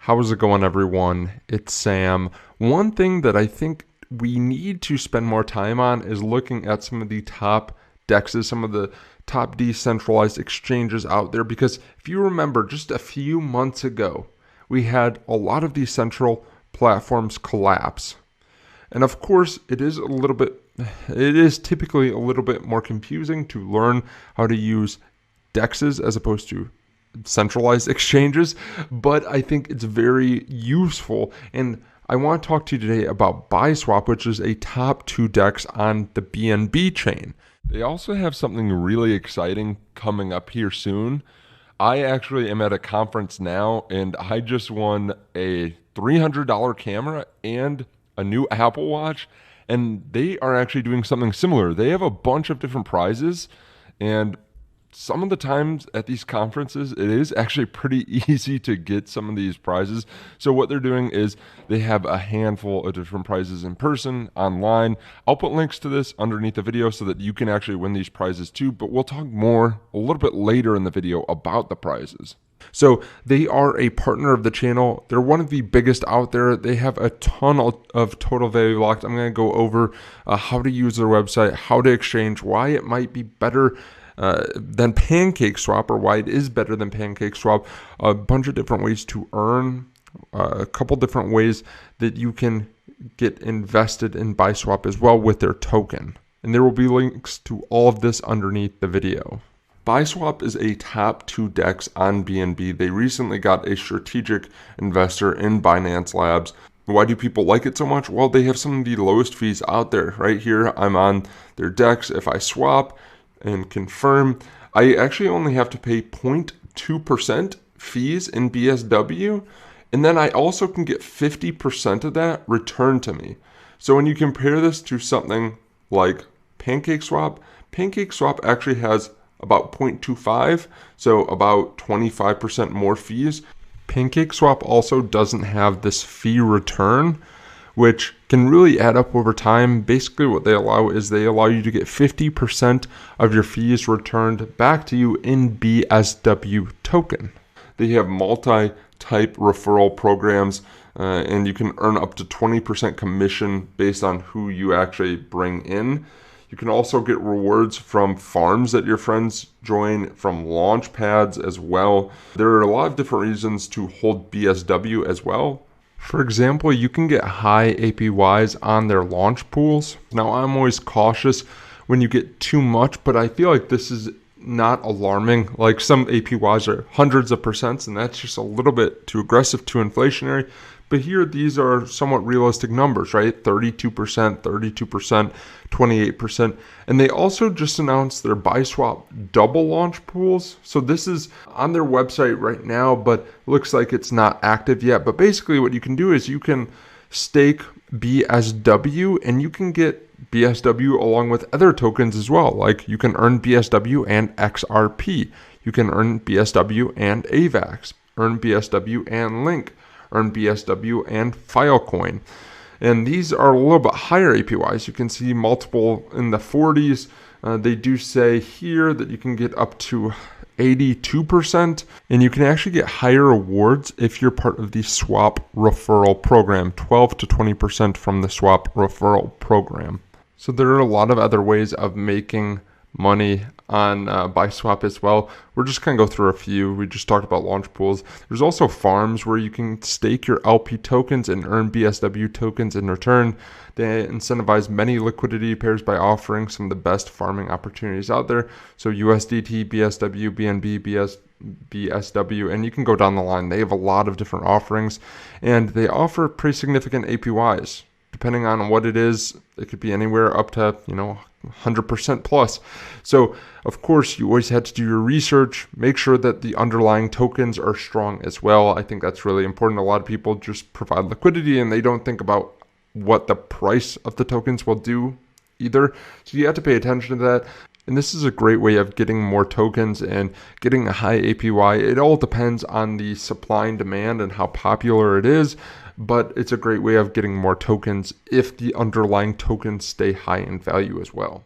How's it going, everyone? It's Sam. One thing that I think we need to spend more time on is looking at some of the top DEXs, some of the top decentralized exchanges out there, because if you remember just a few months ago, we had a lot of these central platforms collapse. And of course, it is typically a little bit more confusing to learn how to use DEXs as opposed to centralized exchanges, but I think it's very useful. And I want to talk to you today about Biswap, which is a top 2 DEX on the BNB chain. They also have something really exciting coming up here soon. I actually am at a conference now, and I just won a $300 camera and a new Apple Watch, and they are actually doing something similar. They have a bunch of different prizes, and some of the times at these conferences, it is actually pretty easy to get some of these prizes. So what they're doing is they have a handful of different prizes in person, online. I'll put links to this underneath the video so that you can actually win these prizes too, but we'll talk more a little bit later in the video about the prizes. So they are a partner of the channel. They're one of the biggest out there. They have a ton of total value locked. I'm going to go over how to use their website, how to exchange, why it might be better than PancakeSwap, or why it is better than PancakeSwap, a bunch of different ways to earn, a couple different ways that you can get invested in Biswap as well with their token. And there will be links to all of this underneath the video. Biswap is a top 2 DEX on BNB. They recently got a strategic investor in Binance Labs. Why do people like it so much? Well, they have some of the lowest fees out there. Right here, I'm on their DEX. If I swap and confirm, I actually only have to pay 0.2% fees in BSW, and then I also can get 50% of that returned to me. So when you compare this to something like PancakeSwap, PancakeSwap actually has about 0.25, so about 25% more fees. PancakeSwap also doesn't have this fee return, which can really add up over time. Basically what they allow is they allow you to get 50% of your fees returned back to you in BSW token. They have multi-type referral programs, and you can earn up to 20% commission based on who you actually bring in. You can also get rewards from farms that your friends join, from launch pads as well. There are a lot of different reasons to hold BSW as well. For example, you can get high APYs on their launch pools. Now, I'm always cautious when you get too much, but I feel like this is not alarming. Like, some APYs are hundreds of percents, and that's just a little bit too aggressive, too inflationary. But here, these are somewhat realistic numbers, right? 32%, 32%, 28%. And they also just announced their Biswap double launch pools. So this is on their website right now, but looks like it's not active yet. But basically what you can do is you can stake BSW, and you can get BSW along with other tokens as well. Like, you can earn BSW and XRP. You can earn BSW and AVAX, earn BSW and Link, earn BSW and Filecoin. And these are a little bit higher APYs. You can see multiple in the 40s. They do say here that you can get up to 82%, and you can actually get higher rewards if you're part of the swap referral program, 12 to 20% from the swap referral program. So there are a lot of other ways of making money on Biswap as well. We're just going to go through a few. We just talked about launch pools. There's also farms where you can stake your LP tokens and earn BSW tokens in return. They incentivize many liquidity pairs by offering some of the best farming opportunities out there. So USDT, BSW, BNB, BSW, and you can go down the line. They have a lot of different offerings, and they offer pretty significant APYs. Depending on what it is, it could be anywhere up to, 100% plus. So, of course, you always had to do your research, make sure that the underlying tokens are strong as well. I think that's really important. A lot of people just provide liquidity and they don't think about what the price of the tokens will do either. So you have to pay attention to that. And this is a great way of getting more tokens and getting a high APY. It all depends on the supply and demand and how popular it is, but it's a great way of getting more tokens if the underlying tokens stay high in value as well.